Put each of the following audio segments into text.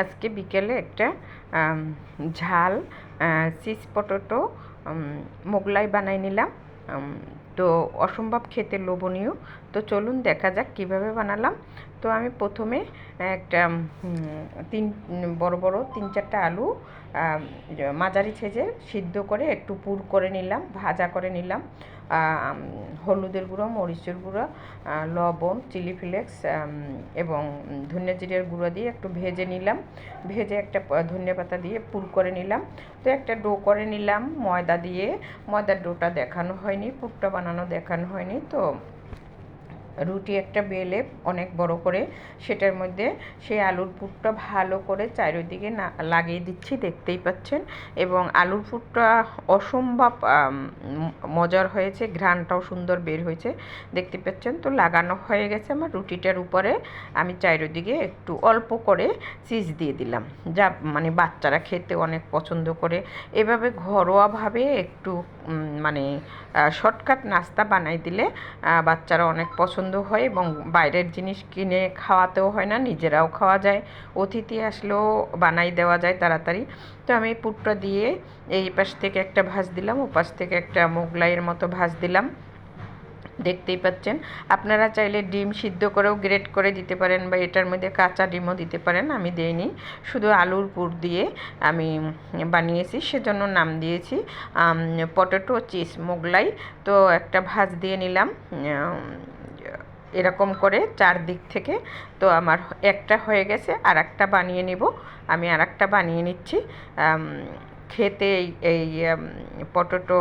আজকে বিকেলে একটা ঝাল চিজ পটেটো মোগলাই বানাই নিলাম। তো অসম্ভব খেতে লোভনীয়। তো চলুন দেখা যাক কিভাবে বানালাম। তো আমি প্রথমে একটা বড় বড় 3-4টা আলু মাঝারি সাইজের সিদ্ধ করে একটু পুর করে নিলাম, ভাজা করে নিলাম। হলুদের গুঁড়ো, মরিচের গুঁড়ো, লবণ, চিলি ফ্লেক্স এবং ধনিয়া জিরের গুঁড়ো দিয়ে একটু ভেজে নিলাম। ভেজে একটা ধনিয়া পাতা দিয়ে পুর করে নিলাম। তো একটা ডো করে নিলাম ময়দা দিয়ে। ময়দার ডোটা দেখানো হয়নি, পুরটা বানানো দেখানো হয়নি। তো রুটি একটা বেলে অনেক বড় করে সেটার মধ্যে সেই আলুর পুরটা ভালো করে চারিদিকে লাগিয়ে দিচ্ছি, দেখতেই পাচ্ছেন। এবং আলুর পুরটা অসম্ভব মজার হয়েছে, ঘ্রাণটাও সুন্দর বের হয়েছে, দেখতে পাচ্ছেন। তো লাগানো হয়ে গেছে আমার রুটিটার উপরে। আমি চারিদিকে একটু অল্প করে চিজ দিয়ে দিলাম, যা মানে বাচ্চারা খেতে অনেক পছন্দ করে। এভাবে ঘরোয়াভাবে একটু মানে শর্টকাট নাস্তা বানাই দিলে বাচ্চারা অনেক পছন্দ হয় এবং বাইরের জিনিস কিনে খাওয়াতেও হয় না, নিজেরাও খাওয়া যায়, অতিথি আসলেও বানাই দেওয়া যায় তাড়াতাড়ি। তো আমি পুরটা দিয়ে এই পাশ থেকে একটা ভাঁজ দিলাম, ও পাশ থেকে একটা মোগলাইয়ের মতো ভাঁজ দিলাম, দেখতেই পাচ্ছেন। আপনারা চাইলে ডিম সিদ্ধ করেও গ্রেট করে দিতে পারেন বা এটার মধ্যে কাঁচা ডিমও দিতে পারেন। আমি দেইনি, শুধু আলুর পুর দিয়ে আমি বানিয়েছি, সেজন্য নাম দিয়েছি পটেটো চিজ মোগলাই। তো একটা ভাঁজ দিয়ে নিলাম এরকম করে চারদিক থেকে। তো আমার একটা হয়ে গেছে, আর একটা বানিয়ে নেব। আমি আর একটা বানিয়ে নিচ্ছি। খেতে এই পটেটো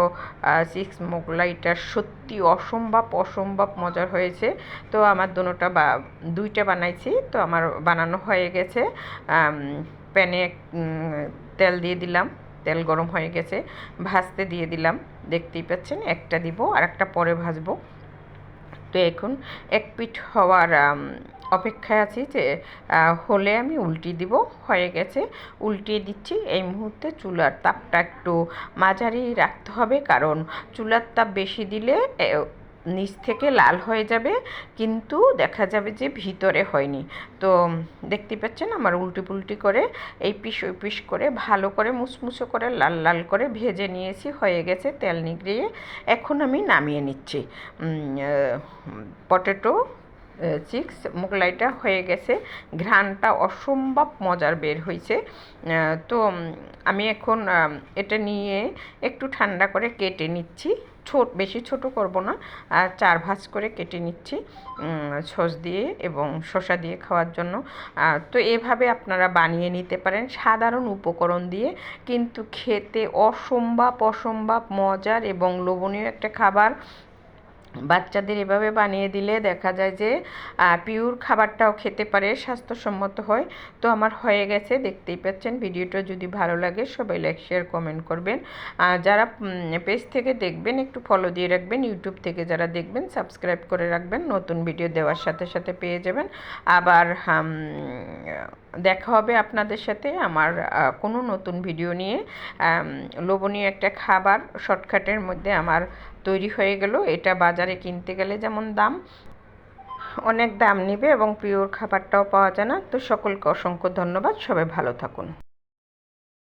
চিজ মোগলাইটা সত্যি অসম্ভব মজার হয়েছে। তো আমার দুইটা বানাইছি, তো আমার বানানো হয়ে গেছে। প্যানে তেল দিয়ে দিলাম, তেল গরম হয়ে গেছে, ভাজতে দিয়ে দিলাম, দেখতেই পাচ্ছেন। একটা দিব, আর একটা পরে ভাজবো। তো এখন এক পিঠ হওয়ার অপেক্ষায় আছি, যে হলে আমি উল্টিয়ে দিব। হয়ে গেছে, উল্টিয়ে দিচ্ছি। এই মুহূর্তে চুলার তাপটা একটু মাঝারি রাখতে হবে, কারণ চুলার তাপ বেশি দিলে নিচ থেকে লাল হয়ে যাবে, কিন্তু দেখা যাবে যে ভিতরে হয়নি। তো দেখতে পাচ্ছেন আমার উল্টি পুল্টি করে এই পিস ওই পিস করে ভালো করে মুসমুসো করে লাল লাল করে ভেজে নিয়েছি, হয়ে গেছে তেল নিগড়িয়ে। এখন আমি নামিয়ে নিচ্ছি। পটেটো চিপস মোগলাইটা হয়ে গেছে, ঘ্রাণটা অসম্ভব মজার বের হয়েছে। তো আমি এখন এটা নিয়ে একটু ঠান্ডা করে কেটে নিচ্ছি। বেশি ছোট করব না, 4 ভাঁজ করে কেটে নিচ্ছি সস দিয়ে এবং শসা দিয়ে খাওয়ার জন্য। তো এভাবে আপনারা বানিয়ে নিতে পারেন সাধারণ উপকরণ দিয়ে, কিন্তু খেতে অসম্ভব মজার এবং লোভনীয় একটা খাবার। বাচ্চাদের এভাবে বানিয়ে দিলে দেখা যায় যে পিওর খাবারটাও খেতে পারে, স্বাস্থ্যসম্মত হয়। তো আমার হয়ে গেছে, দেখতেই পাচ্ছেন। ভিডিওটা যদি ভালো লাগে সবাই লাইক শেয়ার কমেন্ট করবেন। যারা পেজ থেকে দেখবেন একটু ফলো দিয়ে রাখবেন, ইউটিউব থেকে যারা দেখবেন সাবস্ক্রাইব করে রাখবেন, নতুন ভিডিও দেওয়ার সাথে সাথে পেয়ে যাবেন। আবার দেখা হবে আপনাদের সাথে আমার কোনো নতুন ভিডিও নিয়ে। লোভনীয় একটা খাবার শর্টকাটের মধ্যে আমার তৈরি হয়ে গেল। এটা বাজারে কিনতে গেলে যেমন দাম, অনেক দাম নেবে এবং পিওর খাবারটাও পাওয়া যায় না। তো সকলকে অসংখ্য ধন্যবাদ, সবাই ভালো থাকুন।